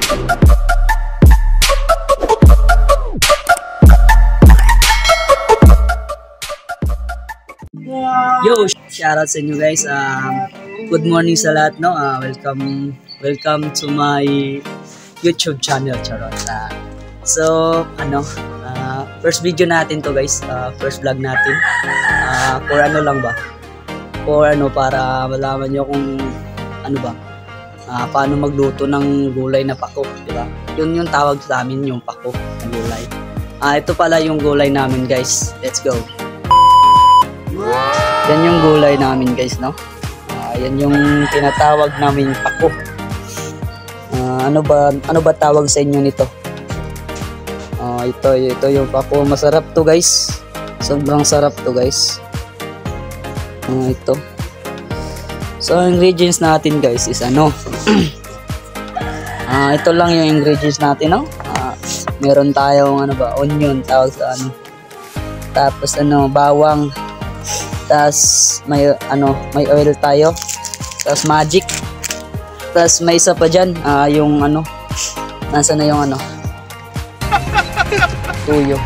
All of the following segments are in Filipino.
Yo, shoutout sa inyo guys. Good morning sa lahat, no. Welcome to my YouTube channel, charot. First video natin to guys. First vlog natin. For ano lang ba? Para malaman nyo kung ano ba. Paano magluto ng gulay na pako, di ba? Yun yung tawag sa amin, yung pako na gulay. Ito pala yung gulay namin guys. Let's go. Yan yung gulay namin guys, no? Yan yung tinatawag namin pako. Ano ba tawag sa inyo nito? Ito yung pako. Masarap to guys. Sobrang sarap to guys. Ito. So ingredients natin guys is ano? Ito lang yung ingredients natin, no? Meron tayong onion tawag sa ano. Tapos bawang. Tas may oil tayo. Tas magic. Tas may isa pa diyan, yung nasaan na yung tuyo.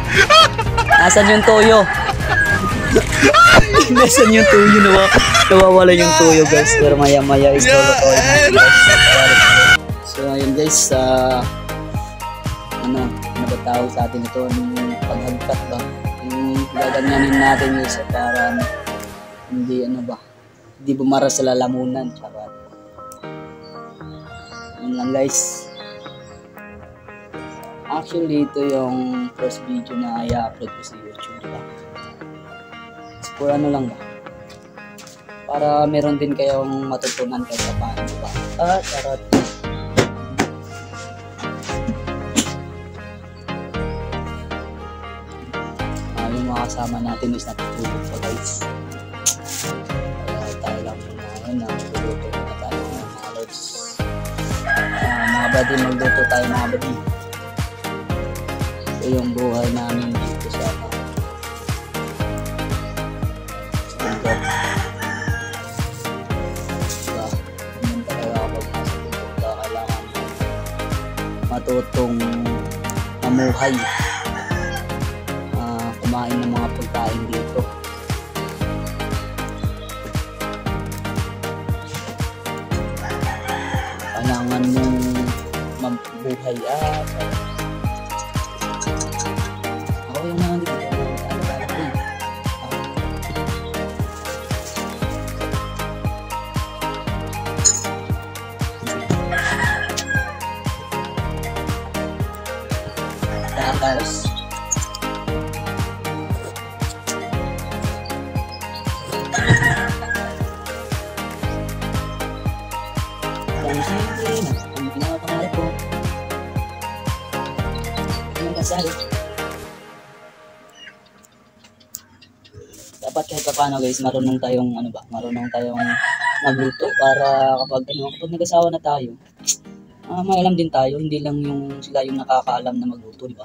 Nasaan yung tuyo? Nasaan yung tuyo? Nawawala yung tuyo guys. Pero maya is lulutuin guys. So ayun guys, ano ba tawag sa atin ito? Paghagkat ba? Yung gaganyanin natin guys para hindi bumara sa lalamunan. Charot. Yun lang guys. Actually ito yung first video na i-upload ko sa YouTube, diba? For ano lang ba? Para meron din kayong matutunan kahit sa paano, diba? Charot. Yung mga kasama natin is natutulog pa guys. Tayo lang muna ngayon na magluto na tayo mga lods. Mga buddy, magluto tayo mga buddy. Ito yung buhay namin dito sa bundok. Diba? Ganun talaga kapag nasa bundok ka, kailangan matutong mamuhay. Kumain ng mga pagkain dito. Kailangan mong mabuhay ako yung mga dito. Tapos dapat kahit paano guys, marunong tayong magluto para kapag nag-asawa na tayo, may alam din tayo, hindi lang yung sila yung nakakaalam na magluto, di ba?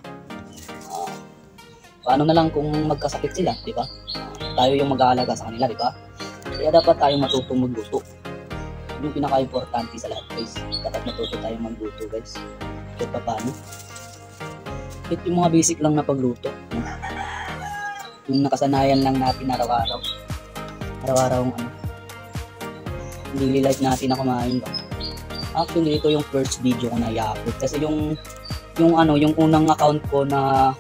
Paano na lang kung magkasakit sila, di ba? Tayo yung mag-aalaga sa kanila, di ba? Kaya dapat tayong matutong magluto. Yung pinaka-importante sa lahat guys, dapat matuto tayong magluto guys. Kahit paano. Kahit yung mga basic lang na pagluto, yung nakasanayan lang natin araw-araw daily life natin na kumain ba. Actually ito yung first video ko na i-upload kasi yung unang account ko na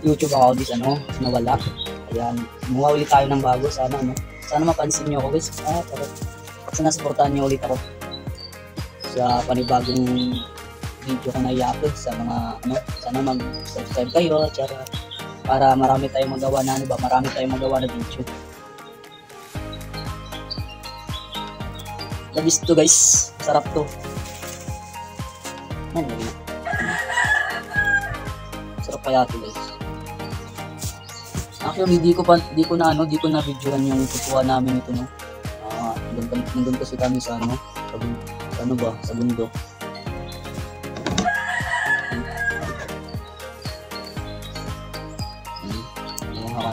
YouTube account is nawala. Ayan, gumawa ulit tayo ng bago. Sana mapansin nyo ako guys. Sana supportahan nyo ulit ako sa panibagong video ko na i-upload sa mga sana mag-subscribe kayo para marami tayong magawa na marami tayong magawa na video. Labis to guys, sarap to. Sarap kaya to guys. Actually di ko na videoan yung kukuha namin ito no. Nandun kasi kami sa sa bundok.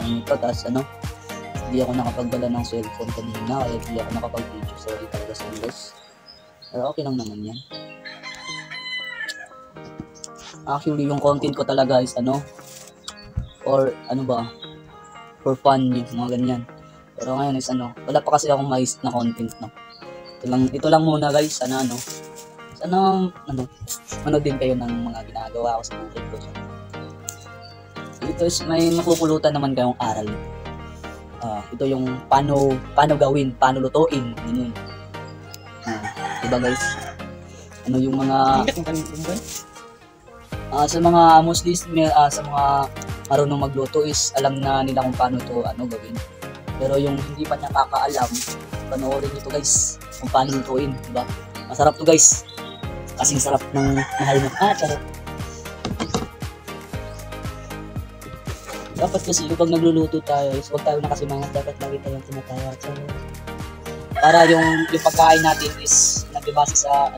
Ito, tapos hindi ako nakapagdala ng cellphone kanina kaya hindi ako nakapag-video. Sorry talaga sa guys. Pero okay lang naman yan. Actually, yung content ko talaga is ano, or ano ba, for fun yun, mga ganyan. Pero ngayon is ano, wala pa kasi akong mais na content, no. Ito lang muna guys, sana ano din kayo ng mga ginagawa ko sa buhay ko. Ito is may mapupulutan naman kayong aral. Ito yung paano gawin, paano lutuin, ganun. Diba guys? Ano yung mga sa mga Muslims, sa mga marunong magluto is alam na nila kung paano to gawin. Pero yung hindi pa niya kakaalam, panoorin nyo to guys, kung paano lutuin, diba? Masarap to guys. Kasing sarap ng mahal mo. Charot. Dapat kasi kapag nagluluto tayo is huwag tayo nakasimangat, dapat lagi tayong tumatawa. Para yung pagkain natin is nagbibase sa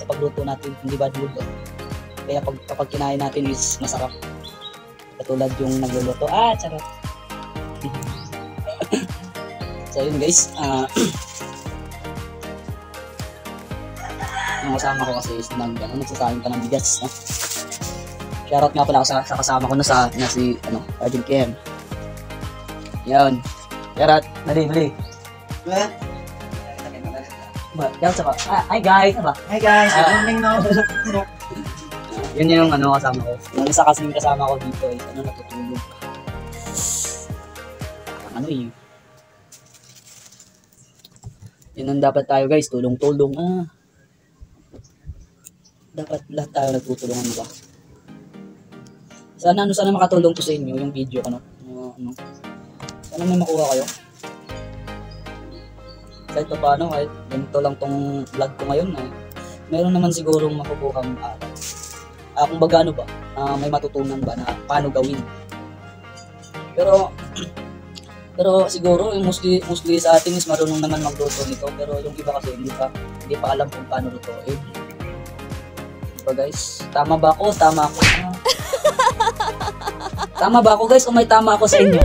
sa pagluto natin, hindi ba dulo. Kaya kapag kinain natin is masarap. Katulad yung nagluluto. Charot. So yun guys, yung kasama ko kasi is nagsasahin pa ng bigas, no? Shoutout nga pala ako sa kasama ko na si Arjun Kem. Yan. Shoutout. Bali. Hi guys. Hi guys. Good morning no. Yun yung kasama ko. Yung isa kasing kasama ko dito is natutulog. Yun ang dapat tayo guys, tulong-tulong. Dapat lahat tayo nagtutulungan, ba? Sana makatulong to sa inyo yung video ko, no? Sana may makuha kayo. Kahit pa paano, kahit ganito lang tong vlog ko ngayon, meron naman sigurong makukuhang kumbaga may matutunan ba na paano gawin. Pero siguro yung mostly sa atin is marunong naman magluto nito, pero yung iba kasi hindi pa alam kung paano lutuin. Diba guys? Tama ba ako? Tama ako. Tama ba ako guys? O may tama ako sa inyo?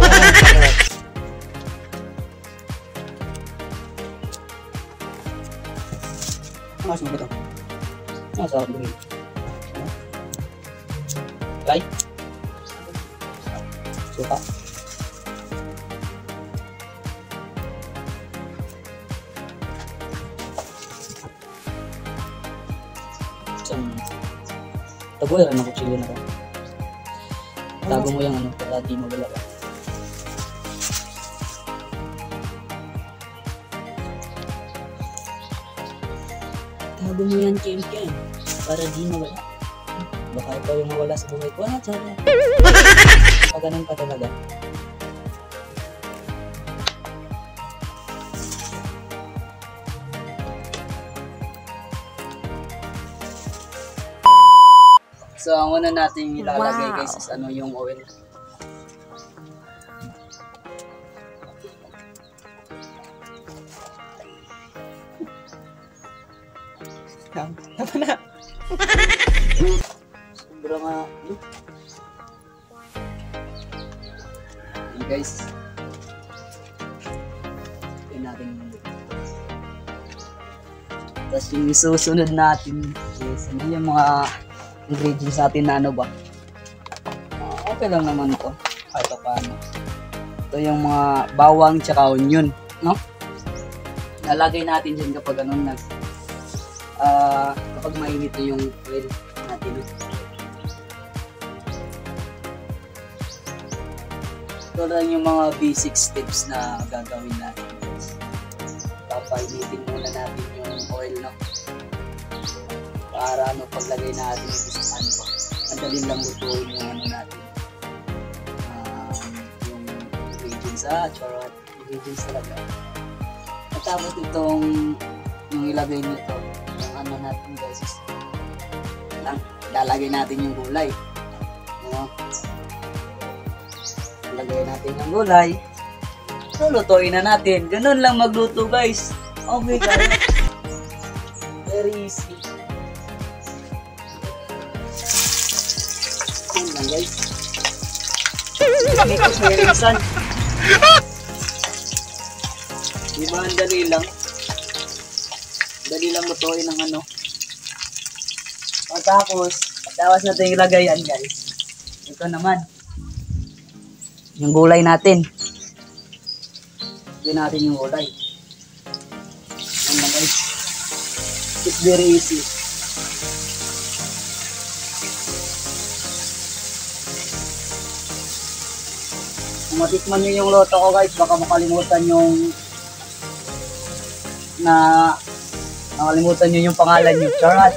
Mas mo ba ito? Masarap ba ito? Right? Suka. Tago yan ang kutsilyo na ito. Tago mo yung para di magalawa. Tago mo yan, Kem, para di mawala. Baka ikaw yung mawala sa buhay ko. Tsara. Paganon ka talaga. So, ang una natin ilalagay guys is yung oil. Tama na. Sobrang guys. Tignan natin tapos yung isusunod natin is yung mga ingredients natin na ba. Okay lang naman ito. Kahit paano. Ito yung mga bawang tsaka onion, no? Nalagay natin dyan kapag kapag mainit na yung oil natin. Ito lang yung mga basic steps na gagawin natin. Papainitin muna natin yung oil, no? Para paglagay natin ito sa madali lang lutuin yung natin. Yung ingredients, ingredients talaga. At tapos itong yung ilagay nito, yung natin guys, lalagay natin yung gulay. Ilagay natin yung gulay. So, lutuin na natin. Ganun lang magluto guys. Okay guys. Very easy. Yan lang guys. Ito sa irisan. Diba ang dali lang? Dali lang lutuin ng Tapos Tapos natin ilagay yan, guys. Ito naman. Yung gulay natin. Lagyan natin yung gulay. Yan na, guys. It's very easy. Kung matikman nyo yung loto ko, guys, baka makalimutan yung nakalimutan nyo yung pangalan nyo. Charot!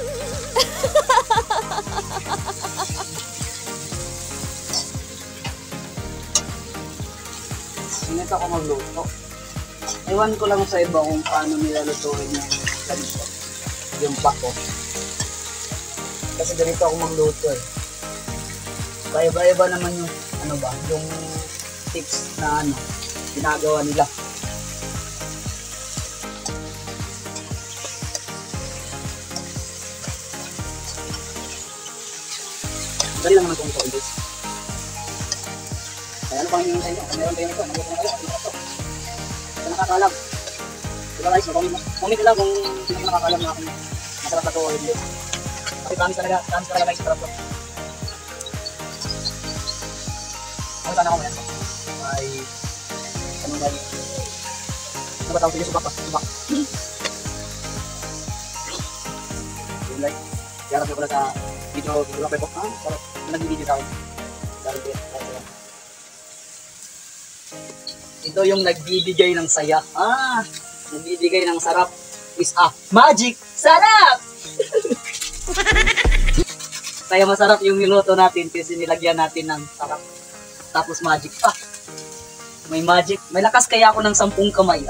Ganito ako magluto. Ewan ko lang sa iba kung paano nilalutuin yung ganito. Yung pako. Kasi ganito ako magluto eh. Iba-iba naman yung ano ba, yung tips na ano, ginagawa nila. Dali lang naman itong ito, guys. Kaya ano pang hinihintay nyo? Kung meron kayo nito, nagluto na kayo, ano ito? Ito nakakalam. Diba guys, comment lang kung sino nakakalam na kung masarap na ito o hindi. Kasi promise talaga guys, sarap ito. Ano sana ako yan? Ay, ano ba yun? Ano ba tawag sila? Subak ba? Subak. Yun guys, yarap nyo pala sa video lang po. Sarap. Nag-video sa akin. Sarap yun. Ito yung nagbibigay ng saya. Nagbibigay ng sarap is magic sarap! Kaya masarap yung niluto natin kasi nilagyan natin ng sarap. Tapos magic pa. May magic. May lakas kaya ako ng 10 kamay.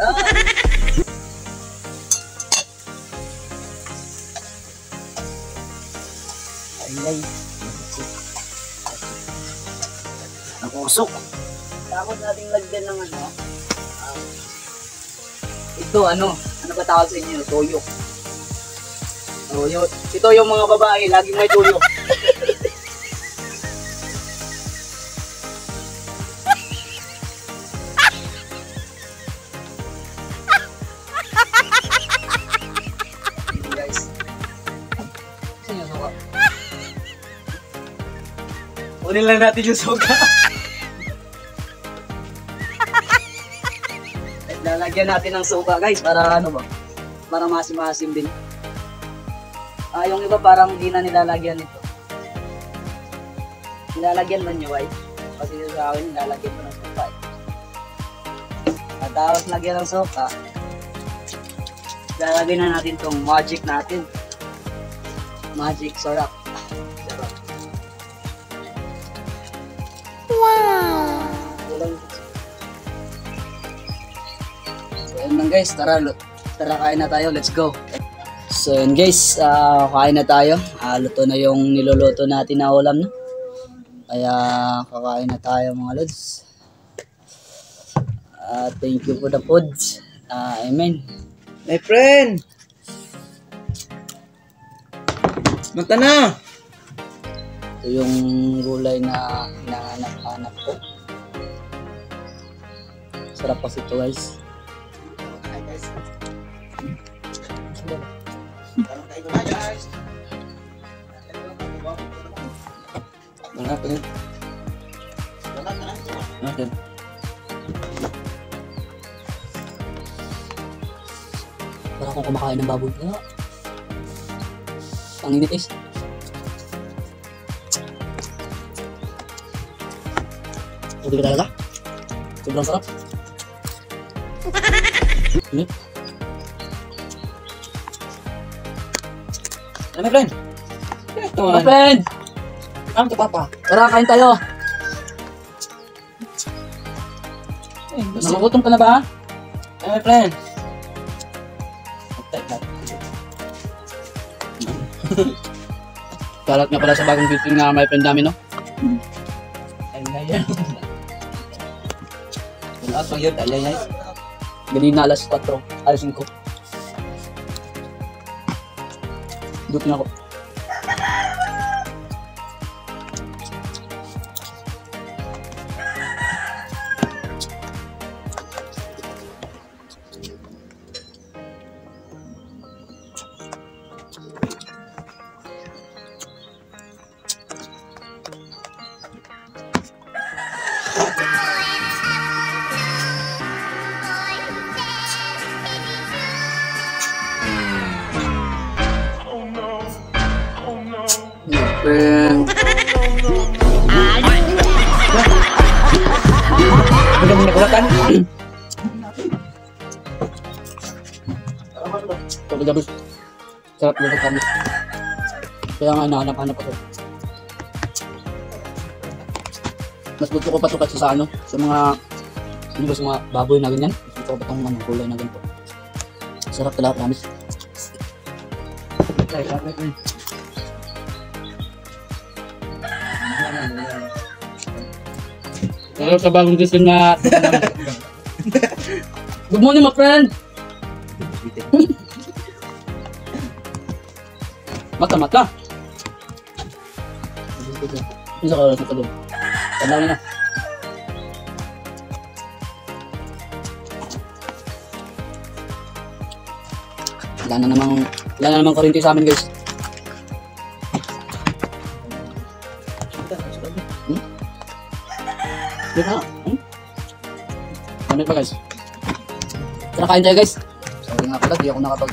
Ay. Ang usok. Tapos nating lagyan ng ano. Ito ano ba tawag sa inyo? Toyo. Toyo. Ito yung mga babae, laging may toyo. Guys. Saan yung suka? Kunin lang natin yung suka. Lalagyan natin ng suka guys para ano ba? Para masim-masim din. Yung iba parang hindi na nilalagyan ito. Nilalagyan man nyo ay. Kasi sa akin nilalagyan ko ng suka eh. At tapos lagyan ng suka. Lalagyan na natin tong magic natin. Magic syrup. Wow! So yun guys, tara kain na tayo, let's go. So yun guys, kain na tayo. Luto na yung niluluto natin na ulam no. Kaya kakain na tayo mga lods. Thank you for the food. Amen. My friend! Mata na! Ito yung gulay na hinahanap-hanap ko. Sarap kasi ito guys. Manap yun. Okay. Para akong kumakain ng baboy. Ang init is. Hindi ka talaga? Sobrang sarap. Ano my friend? My friend! Ano to papa? Tara, kain tayo. Nagugutom ka na ba? Ano my friend? Kalat nga pala sa bagong building na my friend namin, no? Ay, ngayon. Wala pa yun, ay. Ganina alas 4, alas 5. Dutin ako. Pagkabos. Sarap yung kami. Kaya nga nahanap-hanap ako. Mas gusto ko pa ito kasi sa ano, sa mga sa mga baboy na ganyan. Mas gusto ko pa itong ano, kulay na ganito. Sarap talaga, promise. Sarap sa bagong design na. Good morning, my friend! Mata-mata! Isa ka lang sa doon. Tandaan na. Wala na namang kuryente sa amin, guys. Dito na. Lamit pa, guys. Tara, kain tayo, guys. Sorry nga pala, di ako nakapag...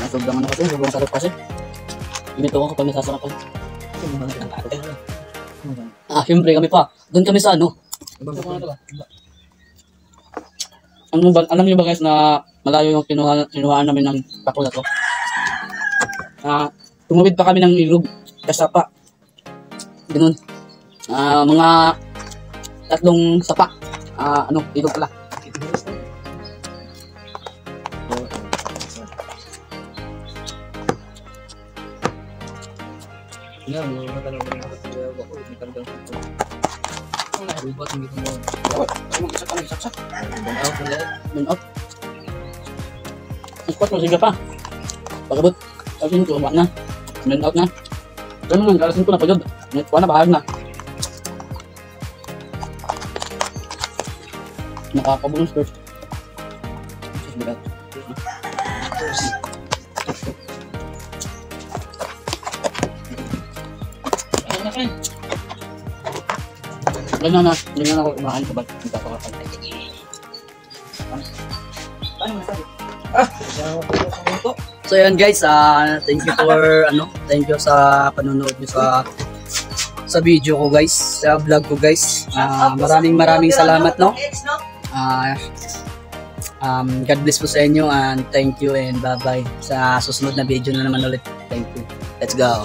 Sobrang ano kasi, sobrang sarap kasi. Ganito ako kapag nasasarapan. Siyempre kami pa. Doon kami sa ano. Alam niyo ba guys na malayo yung kinuhaan namin ng pako na to? Tumawid pa kami ng ilog. Kasapa. Ganun. Mga 3 sapa. Ilog pala. Yan, mga matanong na ako sa ako, may talagang ito. Rubat ng ito mo. Isa-isa. Burn out. Squat mo, sige pa. Pagkabot. Kasi yung tuwa na. Burn out na. Ganun lang, kalasin ko na pagod. Kuha na, bahag na. Nakakabulong first. Ganyan na ako kumain ko ba? Hindi ako kapag. So yun guys, thank you sa panonood niyo sa video ko guys, sa vlog ko guys. Maraming salamat no. God bless po sa inyo and thank you and bye bye. Sa susunod na video na naman ulit. Thank you. Let's go.